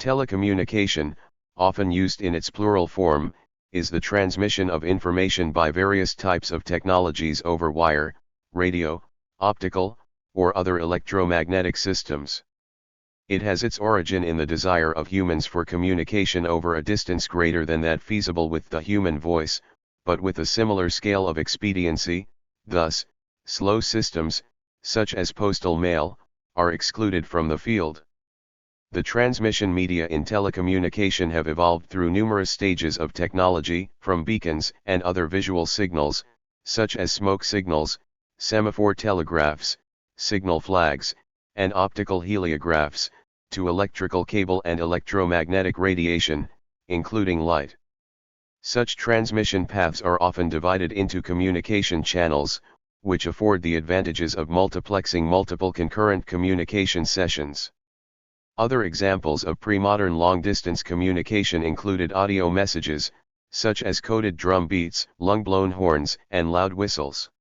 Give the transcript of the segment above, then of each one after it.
Telecommunication, often used in its plural form, is the transmission of information by various types of technologies over wire, radio, optical, or other electromagnetic systems. It has its origin in the desire of humans for communication over a distance greater than that feasible with the human voice, but with a similar scale of expediency. Thus, slow systems, such as postal mail, are excluded from the field. The transmission media in telecommunication have evolved through numerous stages of technology, from beacons and other visual signals, such as smoke signals, semaphore telegraphs, signal flags, and optical heliographs, to electrical cable and electromagnetic radiation, including light. Such transmission paths are often divided into communication channels, which afford the advantages of multiplexing multiple concurrent communication sessions. Other examples of pre-modern long-distance communication included audio messages, such as coded drum beats, long-blown horns, and loud whistles.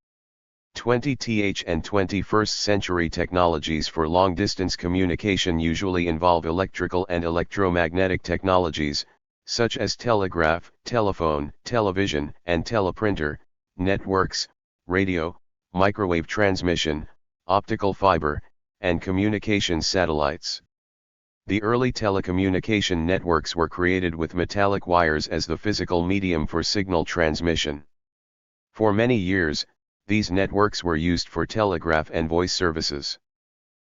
20th and 21st century technologies for long-distance communication usually involve electrical and electromagnetic technologies, such as telegraph, telephone, television, and teleprinter, networks, radio, microwave transmission, optical fiber, and communications satellites. The early telecommunication networks were created with metallic wires as the physical medium for signal transmission. For many years, these networks were used for telegraph and voice services.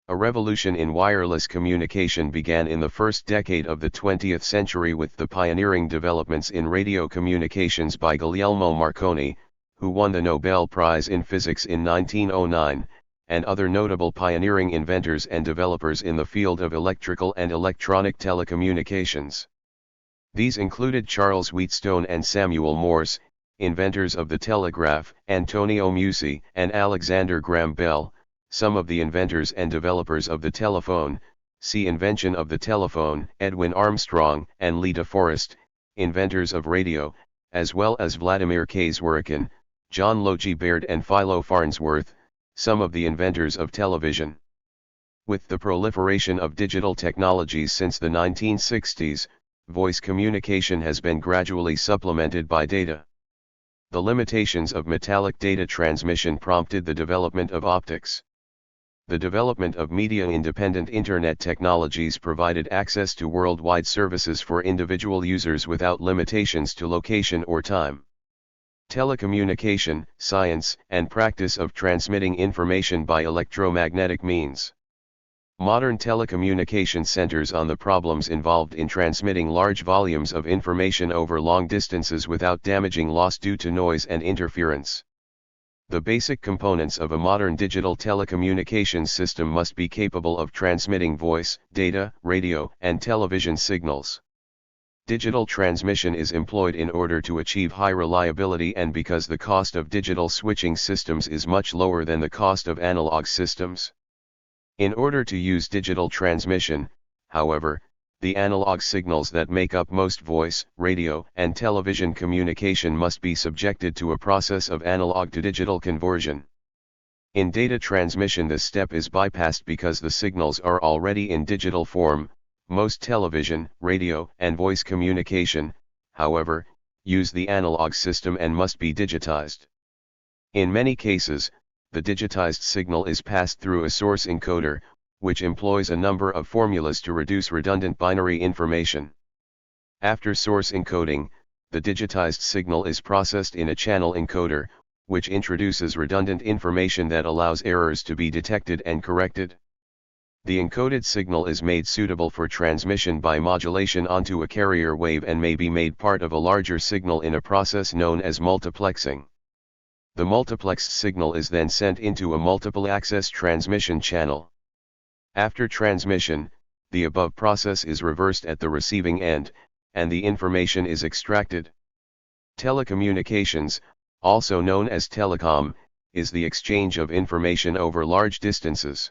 A revolution in wireless communication began in the first decade of the 20th century with the pioneering developments in radio communications by Guglielmo Marconi, who won the Nobel Prize in Physics in 1909, and other notable pioneering inventors and developers in the field of electrical and electronic telecommunications. These included Charles Wheatstone and Samuel Morse, inventors of the telegraph, Antonio Musi and Alexander Graham Bell, some of the inventors and developers of the telephone, see Invention of the Telephone, Edwin Armstrong and Lee De Forest, inventors of radio, as well as Vladimir K. Zworykin, John Logie Baird and Philo Farnsworth, some of the inventors of television. With the proliferation of digital technologies since the 1960s, voice communication has been gradually supplemented by data. The limitations of metallic data transmission prompted the development of optics. The development of media-independent Internet technologies provided access to worldwide services for individual users without limitations to location or time. Telecommunication, science, and practice of transmitting information by electromagnetic means. Modern telecommunication centers on the problems involved in transmitting large volumes of information over long distances without damaging loss due to noise and interference. The basic components of a modern digital telecommunications system must be capable of transmitting voice, data, radio, and television signals. Digital transmission is employed in order to achieve high reliability and because the cost of digital switching systems is much lower than the cost of analog systems. In order to use digital transmission, however, the analog signals that make up most voice, radio, and television communication must be subjected to a process of analog to digital conversion. In data transmission, this step is bypassed because the signals are already in digital form. Most television, radio, and voice communication, however, use the analog system and must be digitized. In many cases, the digitized signal is passed through a source encoder, which employs a number of formulas to reduce redundant binary information. After source encoding, the digitized signal is processed in a channel encoder, which introduces redundant information that allows errors to be detected and corrected. The encoded signal is made suitable for transmission by modulation onto a carrier wave and may be made part of a larger signal in a process known as multiplexing. The multiplexed signal is then sent into a multiple-access transmission channel. After transmission, the above process is reversed at the receiving end, and the information is extracted. Telecommunications, also known as telecom, is the exchange of information over large distances.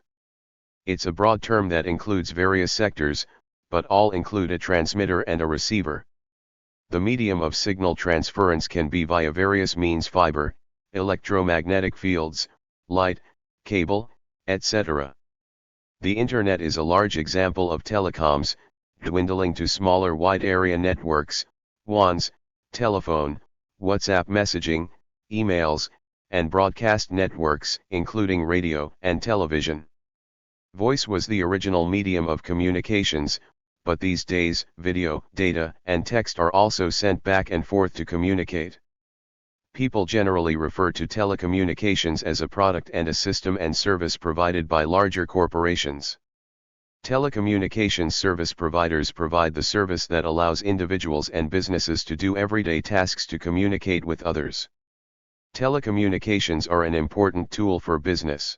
It's a broad term that includes various sectors, but all include a transmitter and a receiver. The medium of signal transference can be via various means: fiber, electromagnetic fields, light, cable, etc. The Internet is a large example of telecoms, dwindling to smaller wide-area networks, WANs, telephone, WhatsApp messaging, emails, and broadcast networks, including radio and television. Voice was the original medium of communications, but these days, video, data, and text are also sent back and forth to communicate. People generally refer to telecommunications as a product and a system and service provided by larger corporations. Telecommunications service providers provide the service that allows individuals and businesses to do everyday tasks to communicate with others. Telecommunications are an important tool for business.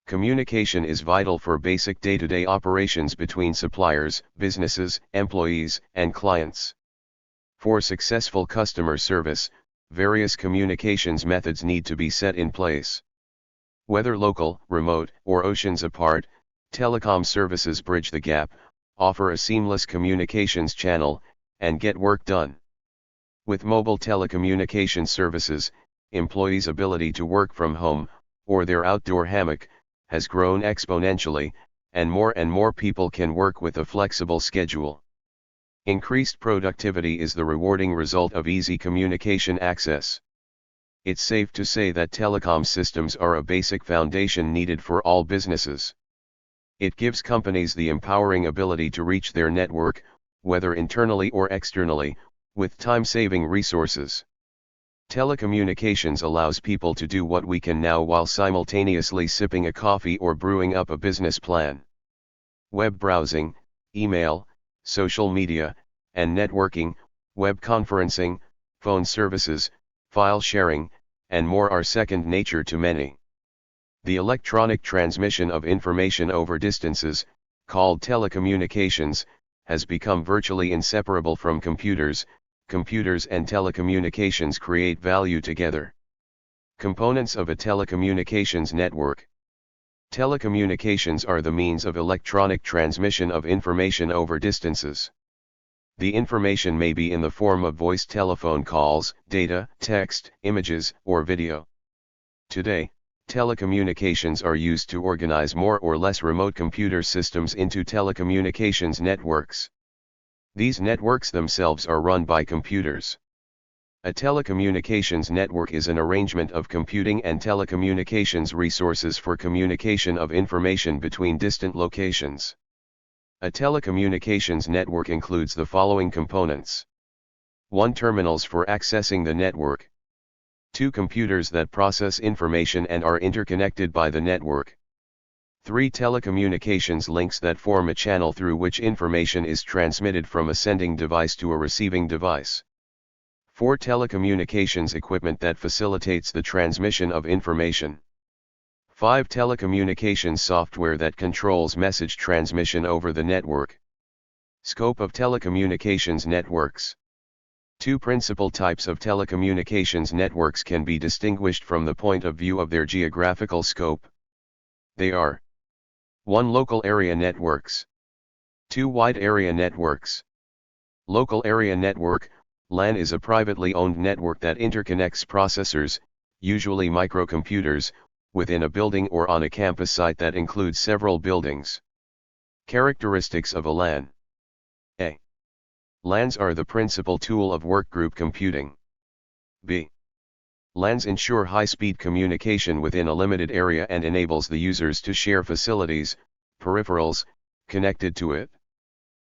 Communication is vital for basic day-to-day operations between suppliers, businesses, employees, and clients. For successful customer service, various communications methods need to be set in place. Whether local, remote, or oceans apart, telecom services bridge the gap, offer a seamless communications channel, and get work done. With mobile telecommunications services, employees' ability to work from home, or their outdoor hammock, has grown exponentially, and more people can work with a flexible schedule. Increased productivity is the rewarding result of easy communication access. It's safe to say that telecom systems are a basic foundation needed for all businesses. It gives companies the empowering ability to reach their network, whether internally or externally, with time-saving resources. Telecommunications allows people to do what we can now while simultaneously sipping a coffee or brewing up a business plan. Web browsing, email, social media, and networking, web conferencing, phone services, file sharing, and more are second nature to many. The electronic transmission of information over distances, called telecommunications, has become virtually inseparable from computers. Computers and telecommunications create value together. Components of a telecommunications network. Telecommunications are the means of electronic transmission of information over distances. The information may be in the form of voice telephone calls, data, text, images, or video. Today, telecommunications are used to organize more or less remote computer systems into telecommunications networks. These networks themselves are run by computers. A telecommunications network is an arrangement of computing and telecommunications resources for communication of information between distant locations. A telecommunications network includes the following components. 1. Terminals for accessing the network. 2. Computers that process information and are interconnected by the network. 3. Telecommunications links that form a channel through which information is transmitted from a sending device to a receiving device. 4. Telecommunications equipment that facilitates the transmission of information. 5. Telecommunications software that controls message transmission over the network. Scope of telecommunications networks. 2 principal types of telecommunications networks can be distinguished from the point of view of their geographical scope. They are 1. Local area networks. 2. Wide area networks. Local area network, LAN, is a privately owned network that interconnects processors, usually microcomputers, within a building or on a campus site that includes several buildings. Characteristics of a LAN. A. LANs are the principal tool of workgroup computing. B. LANs ensure high-speed communication within a limited area and enables the users to share facilities, peripherals, connected to it.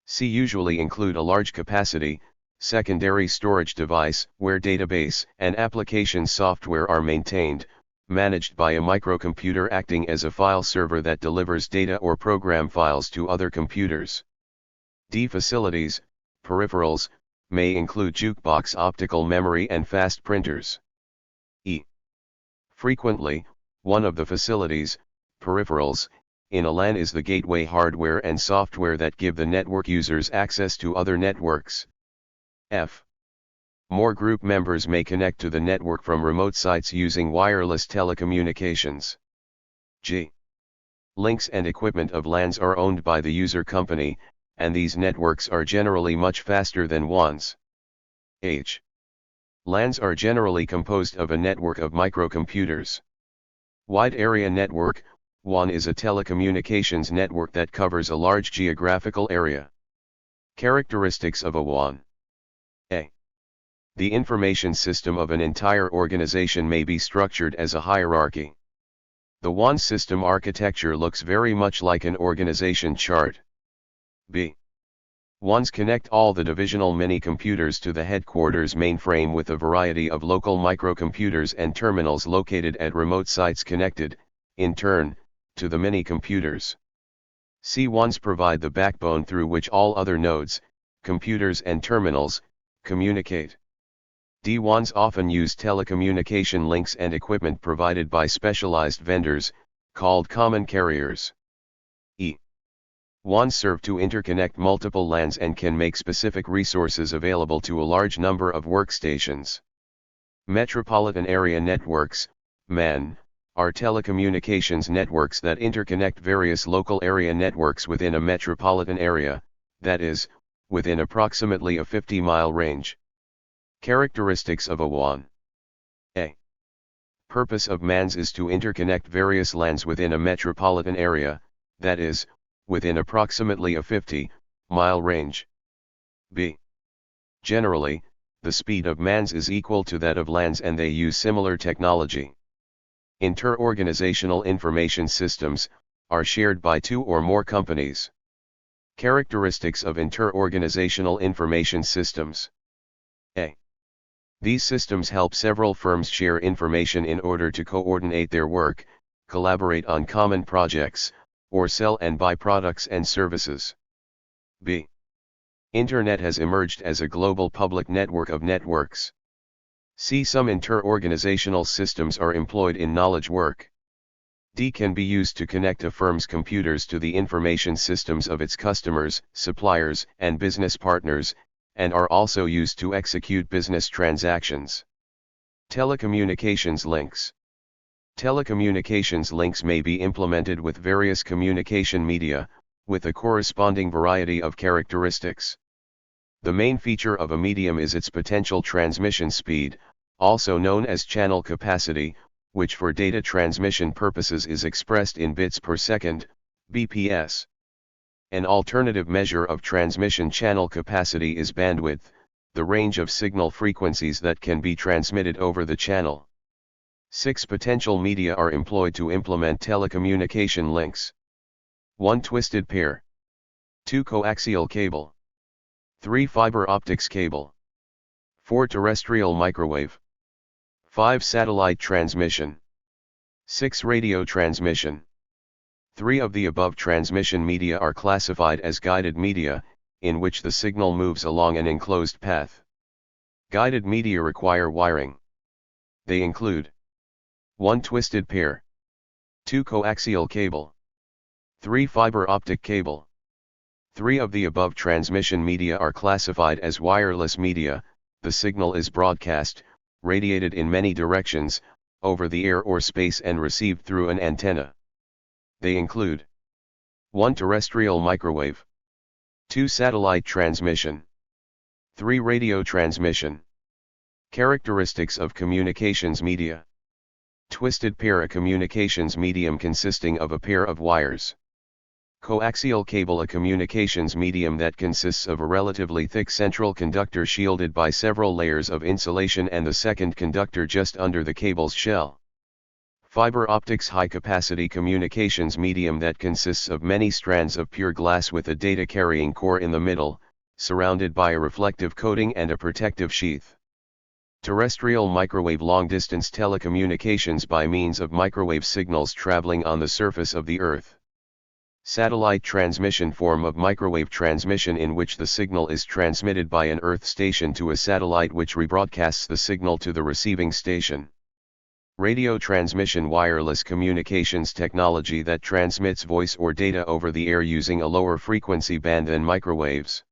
C. Usually include a large capacity, secondary storage device, where database and application software are maintained, managed by a microcomputer acting as a file server that delivers data or program files to other computers. D. Facilities, peripherals, may include jukebox, optical memory, and fast printers. E. Frequently, one of the facilities, peripherals, in a LAN is the gateway hardware and software that give the network users access to other networks. F. More group members may connect to the network from remote sites using wireless telecommunications. G. Links and equipment of LANs are owned by the user company, and these networks are generally much faster than WANs. H. LANs are generally composed of a network of microcomputers. Wide Area Network, WAN, is a telecommunications network that covers a large geographical area. Characteristics of a WAN. A. The information system of an entire organization may be structured as a hierarchy. The WAN system architecture looks very much like an organization chart. B. WANs connect all the divisional mini-computers to the headquarters mainframe with a variety of local microcomputers and terminals located at remote sites connected, in turn, to the mini-computers. C. WANs provide the backbone through which all other nodes, computers and terminals, communicate. D. WANs often use telecommunication links and equipment provided by specialized vendors, called common carriers. E. WANs serve to interconnect multiple LANs and can make specific resources available to a large number of workstations. Metropolitan Area Networks, MAN, are telecommunications networks that interconnect various local area networks within a metropolitan area, that is, within approximately a 50-mile range. Characteristics of a WAN. A. Purpose of MANs is to interconnect various LANs within a metropolitan area, that is, within approximately a 50-mile range. B. Generally, the speed of MANs is equal to that of LANs and they use similar technology. Inter-organizational information systems are shared by two or more companies. Characteristics of inter-organizational information systems. A. These systems help several firms share information in order to coordinate their work, collaborate on common projects, or sell and buy products and services. B. Internet has emerged as a global public network of networks. C. Some inter-organizational systems are employed in knowledge work. D. Can be used to connect a firm's computers to the information systems of its customers, suppliers, and business partners, and are also used to execute business transactions. Telecommunications links. Telecommunications links may be implemented with various communication media, with a corresponding variety of characteristics. The main feature of a medium is its potential transmission speed, also known as channel capacity, which for data transmission purposes is expressed in bits per second, bps. An alternative measure of transmission channel capacity is bandwidth, the range of signal frequencies that can be transmitted over the channel. 6 potential media are employed to implement telecommunication links. 1 twisted pair. 2 coaxial cable. 3 fiber optics cable. 4 terrestrial microwave. 5 satellite transmission. 6 radio transmission. 3 of the above transmission media are classified as guided media, in which the signal moves along an enclosed path. Guided media require wiring. They include 1 twisted pair, 2 coaxial cable, 3 fiber optic cable. 3 of the above transmission media are classified as wireless media. The signal is broadcast, radiated in many directions, over the air or space and received through an antenna. They include 1 terrestrial microwave, 2 satellite transmission, 3 radio transmission. Characteristics of communications media. Twisted pair, a communications medium consisting of a pair of wires. Coaxial cable, a communications medium that consists of a relatively thick central conductor shielded by several layers of insulation and the second conductor just under the cable's shell. Fiber optics, high-capacity communications medium that consists of many strands of pure glass with a data-carrying core in the middle, surrounded by a reflective coating and a protective sheath. Terrestrial microwave, long-distance telecommunications by means of microwave signals traveling on the surface of the Earth. Satellite transmission, form of microwave transmission in which the signal is transmitted by an Earth station to a satellite which rebroadcasts the signal to the receiving station. Radio transmission, wireless communications technology that transmits voice or data over the air using a lower frequency band than microwaves.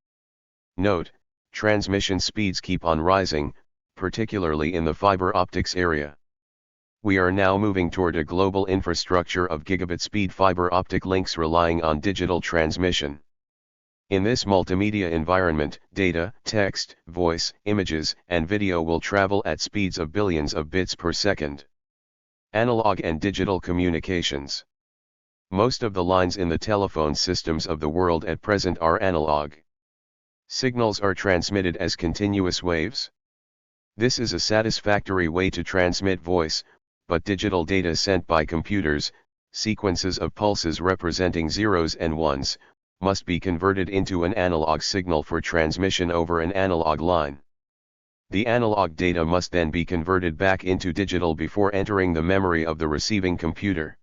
Note, transmission speeds keep on rising, particularly in the fiber optics area. We are now moving toward a global infrastructure of gigabit-speed fiber optic links relying on digital transmission. In this multimedia environment, data, text, voice, images, and video will travel at speeds of billions of bits per second. Analog and digital communications. Most of the lines in the telephone systems of the world at present are analog. Signals are transmitted as continuous waves. This is a satisfactory way to transmit voice, but digital data sent by computers, sequences of pulses representing zeros and ones, must be converted into an analog signal for transmission over an analog line. The analog data must then be converted back into digital before entering the memory of the receiving computer.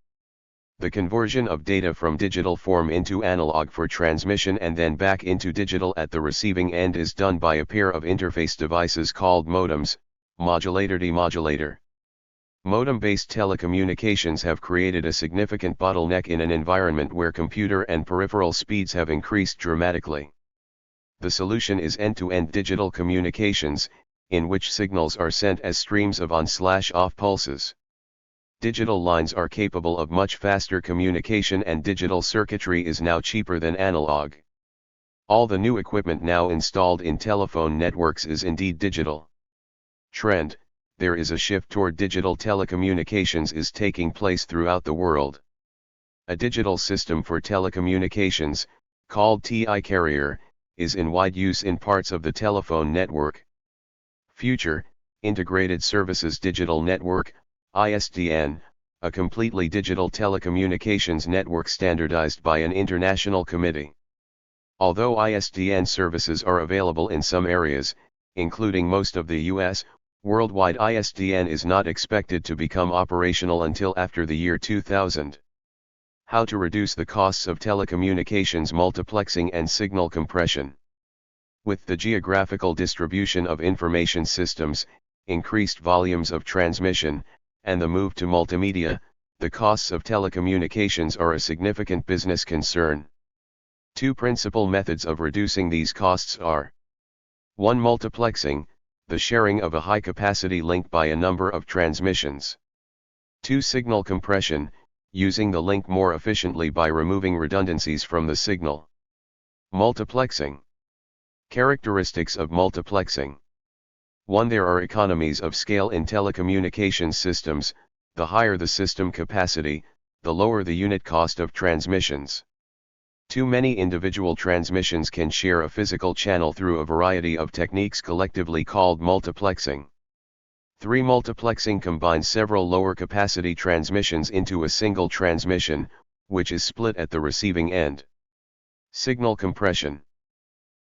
The conversion of data from digital form into analog for transmission and then back into digital at the receiving end is done by a pair of interface devices called modems, modulator-demodulator. Modem-based telecommunications have created a significant bottleneck in an environment where computer and peripheral speeds have increased dramatically. The solution is end-to-end digital communications, in which signals are sent as streams of on/off pulses. Digital lines are capable of much faster communication and digital circuitry is now cheaper than analog. All the new equipment now installed in telephone networks is indeed digital. Trend: there is a shift toward digital telecommunications is taking place throughout the world. A digital system for telecommunications, called TI carrier, is in wide use in parts of the telephone network. Future, Integrated Services Digital Network, ISDN, a completely digital telecommunications network standardized by an international committee. Although ISDN services are available in some areas, including most of the US, worldwide ISDN is not expected to become operational until after the year 2000. How to reduce the costs of telecommunications multiplexing and signal compression. With the geographical distribution of information systems, increased volumes of transmission, and the move to multimedia, the costs of telecommunications are a significant business concern. Two principal methods of reducing these costs are: 1. Multiplexing, the sharing of a high-capacity link by a number of transmissions. 2. Signal compression, using the link more efficiently by removing redundancies from the signal. Multiplexing. Characteristics of multiplexing. 1. There are economies of scale in telecommunications systems. The higher the system capacity, the lower the unit cost of transmissions. 2. Many individual transmissions can share a physical channel through a variety of techniques collectively called multiplexing. 3. Multiplexing combines several lower capacity transmissions into a single transmission, which is split at the receiving end. Signal compression.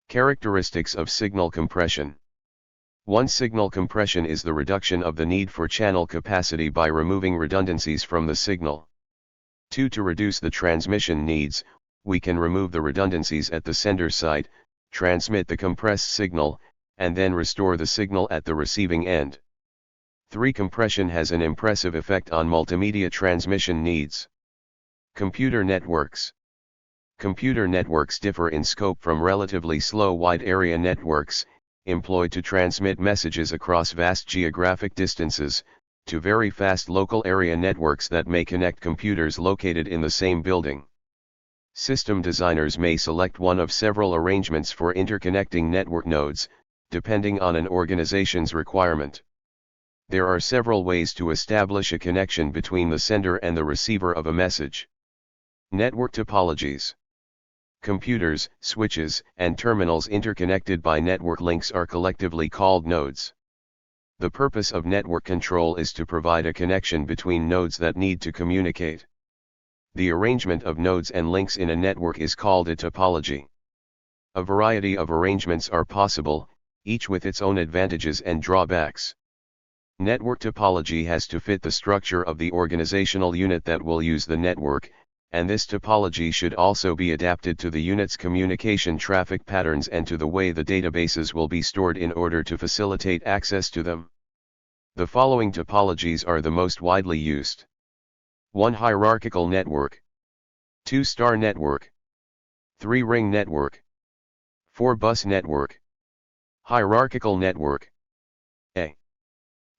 Characteristics of signal compression. 1. Signal compression is the reduction of the need for channel capacity by removing redundancies from the signal. 2. To reduce the transmission needs, we can remove the redundancies at the sender site, transmit the compressed signal, and then restore the signal at the receiving end. 3. Compression has an impressive effect on multimedia transmission needs. Computer networks. Computer networks differ in scope from relatively slow wide-area networks, employed to transmit messages across vast geographic distances, to very fast local area networks that may connect computers located in the same building. System designers may select one of several arrangements for interconnecting network nodes, depending on an organization's requirement. There are several ways to establish a connection between the sender and the receiver of a message. Network topologies. Computers, switches, and terminals interconnected by network links are collectively called nodes. The purpose of network control is to provide a connection between nodes that need to communicate. The arrangement of nodes and links in a network is called a topology. A variety of arrangements are possible, each with its own advantages and drawbacks. Network topology has to fit the structure of the organizational unit that will use the network, and this topology should also be adapted to the unit's communication traffic patterns and to the way the databases will be stored in order to facilitate access to them. The following topologies are the most widely used. 1. Hierarchical network. 2. Star network. 3. Ring network. 4. Bus network. Hierarchical network. A.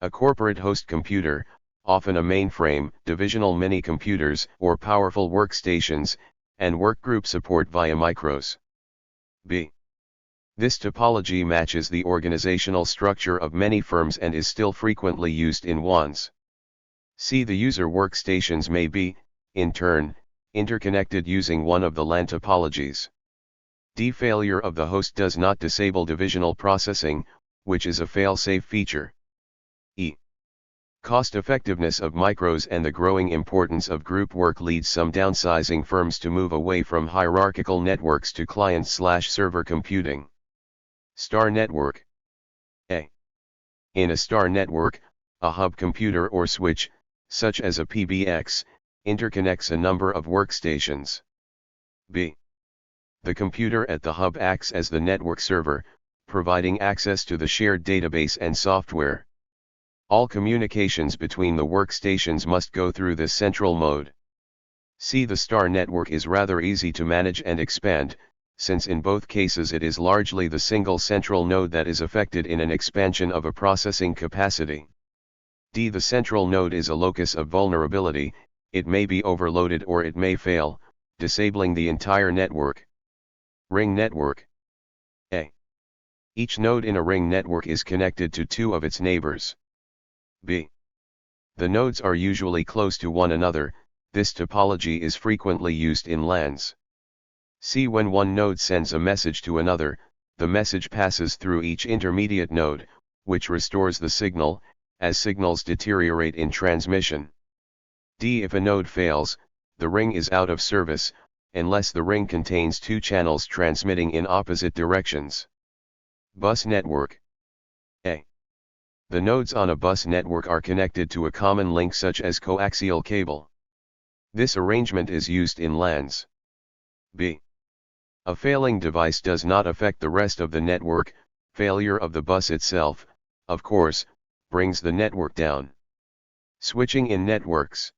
A corporate host computer, often a mainframe, divisional mini-computers, or powerful workstations, and workgroup support via micros. B. This topology matches the organizational structure of many firms and is still frequently used in WANs. C. The user workstations may be, in turn, interconnected using one of the LAN topologies. D. Failure of the host does not disable divisional processing, which is a fail-safe feature. E. Cost-effectiveness of micros and the growing importance of group work leads some downsizing firms to move away from hierarchical networks to client/server computing. Star network. A. In a star network, a hub computer or switch, such as a PBX, interconnects a number of workstations. B. The computer at the hub acts as the network server, providing access to the shared database and software. All communications between the workstations must go through this central mode. C. The star network is rather easy to manage and expand, since in both cases it is largely the single central node that is affected in an expansion of a processing capacity. D. The central node is a locus of vulnerability, it may be overloaded or it may fail, disabling the entire network. Ring network. A. Each node in a ring network is connected to two of its neighbors. B. The nodes are usually close to one another, this topology is frequently used in LANs. C. When one node sends a message to another, the message passes through each intermediate node, which restores the signal, as signals deteriorate in transmission. D. If a node fails, the ring is out of service, unless the ring contains two channels transmitting in opposite directions. Bus network. A. The nodes on a bus network are connected to a common link such as coaxial cable. This arrangement is used in LANs. B. A failing device does not affect the rest of the network, failure of the bus itself, of course, brings the network down. Switching in networks.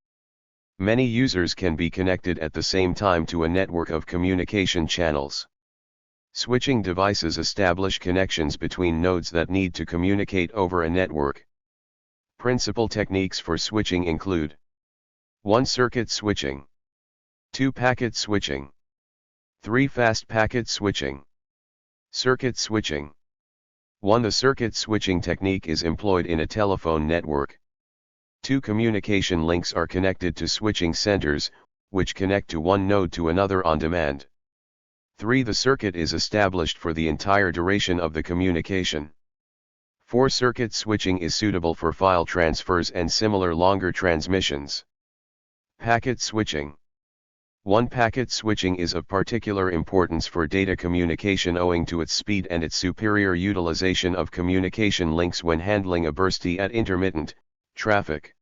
Many users can be connected at the same time to a network of communication channels. Switching devices establish connections between nodes that need to communicate over a network. Principal techniques for switching include 1. Circuit switching, 2. Packet switching, 3. Fast packet switching. Circuit switching. 1. The circuit switching technique is employed in a telephone network. 2. Communication links are connected to switching centers, which connect to one node to another on demand. 3. The circuit is established for the entire duration of the communication. 4. Circuit switching is suitable for file transfers and similar longer transmissions. Packet switching. 1. Packet switching is of particular importance for data communication owing to its speed and its superior utilization of communication links when handling a bursty at intermittent traffic.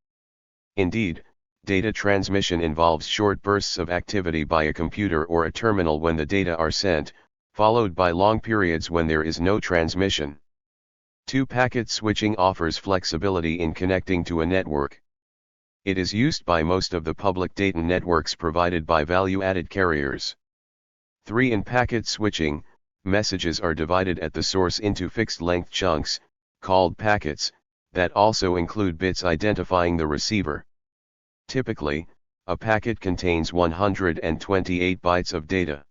Indeed, data transmission involves short bursts of activity by a computer or a terminal when the data are sent, followed by long periods when there is no transmission. 2. Packet switching offers flexibility in connecting to a network. It is used by most of the public data networks provided by value-added carriers. 3. In packet switching, messages are divided at the source into fixed-length chunks, called packets, that also include bits identifying the receiver. Typically, a packet contains 128 bytes of data.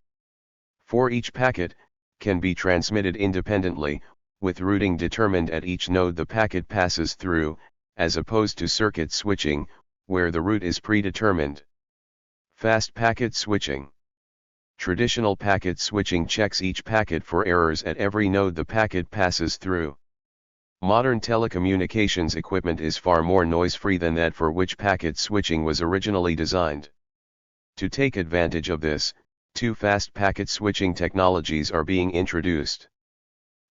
For each packet, can be transmitted independently, with routing determined at each node the packet passes through, as opposed to circuit switching, where the route is predetermined. Fast packet switching. Traditional packet switching checks each packet for errors at every node the packet passes through. Modern telecommunications equipment is far more noise-free than that for which packet switching was originally designed. To take advantage of this, 2 fast packet switching technologies are being introduced.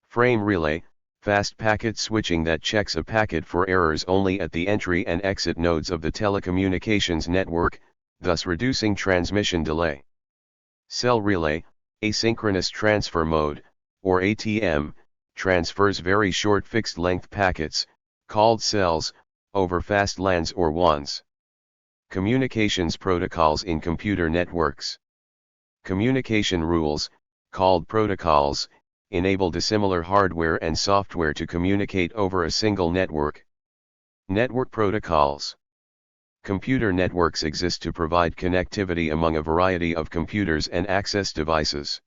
Frame relay, fast packet switching that checks a packet for errors only at the entry and exit nodes of the telecommunications network, thus reducing transmission delay. Cell relay, asynchronous transfer mode, or ATM, transfers very short fixed-length packets, called cells, over fast LANs or WANs. Communications protocols in computer networks. Communication rules, called protocols, enable dissimilar hardware and software to communicate over a single network. Network protocols. Computer networks exist to provide connectivity among a variety of computers and access devices.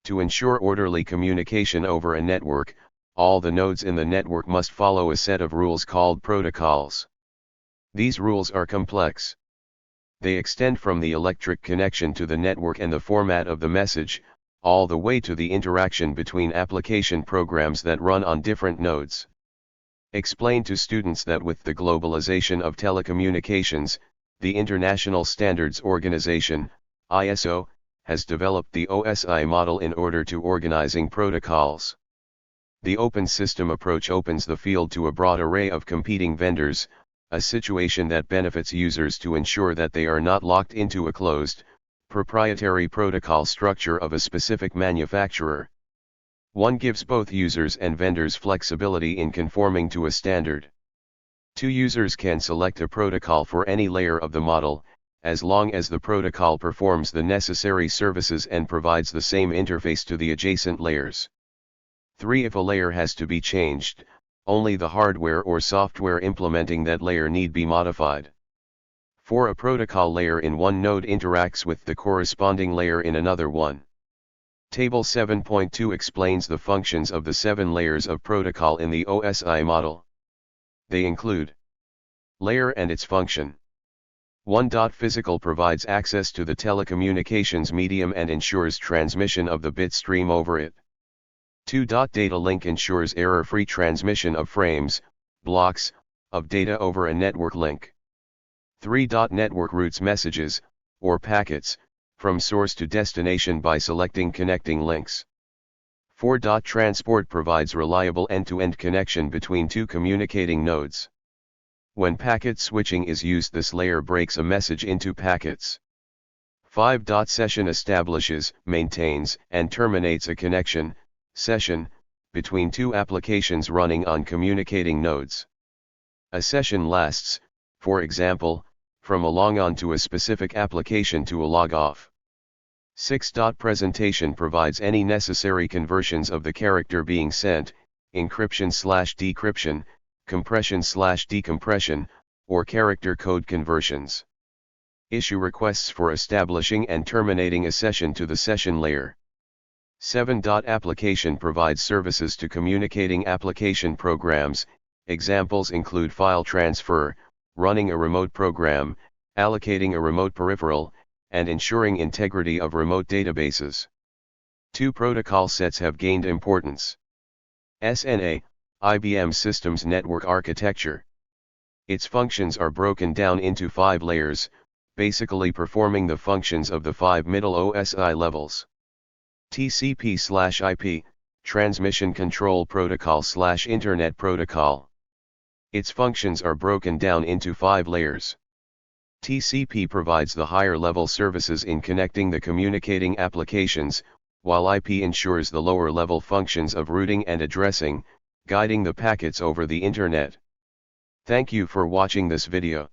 To ensure orderly communication over a network, all the nodes in the network must follow a set of rules called protocols. These rules are complex. They extend from the electric connection to the network and the format of the message, all the way to the interaction between application programs that run on different nodes. Explain to students that with the globalization of telecommunications, the International Standards Organization, ISO, has developed the OSI model in order to organizing protocols. The open system approach opens the field to a broad array of competing vendors, a situation that benefits users to ensure that they are not locked into a closed, proprietary protocol structure of a specific manufacturer. One gives both users and vendors flexibility in conforming to a standard. Two users can select a protocol for any layer of the model, as long as the protocol performs the necessary services and provides the same interface to the adjacent layers. 3. If a layer has to be changed, only the hardware or software implementing that layer need be modified. 4. A protocol layer in one node interacts with the corresponding layer in another one. Table 7.2 explains the functions of the 7 layers of protocol in the OSI model. They include layer and its function. 1. Physical provides access to the telecommunications medium and ensures transmission of the bit stream over it. 2. Data link ensures error-free transmission of frames, blocks, of data over a network link. 3. Network routes messages, or packets, from source to destination by selecting connecting links. 4. Transport provides reliable end-to-end connection between two communicating nodes. When packet switching is used, this layer breaks a message into packets. 5. Session establishes, maintains, and terminates a connection, session, between two applications running on communicating nodes. A session lasts, for example, from a log on to a specific application to a log off. 6. Presentation provides any necessary conversions of the character being sent, encryption/decryption, compression/decompression, or character code conversions. Issue requests for establishing and terminating a session to the session layer. 7. Application provides services to communicating application programs. Examples include file transfer, running a remote program, allocating a remote peripheral, and ensuring integrity of remote databases. 2 protocol sets have gained importance. SNA, IBM Systems Network Architecture. Its functions are broken down into 5 layers, basically performing the functions of the 5 middle OSI levels. TCP/IP, Transmission Control Protocol/Internet Protocol. Its functions are broken down into 5 layers. TCP provides the higher level services in connecting the communicating applications, while IP ensures the lower level functions of routing and addressing, guiding the packets over the Internet. Thank you for watching this video.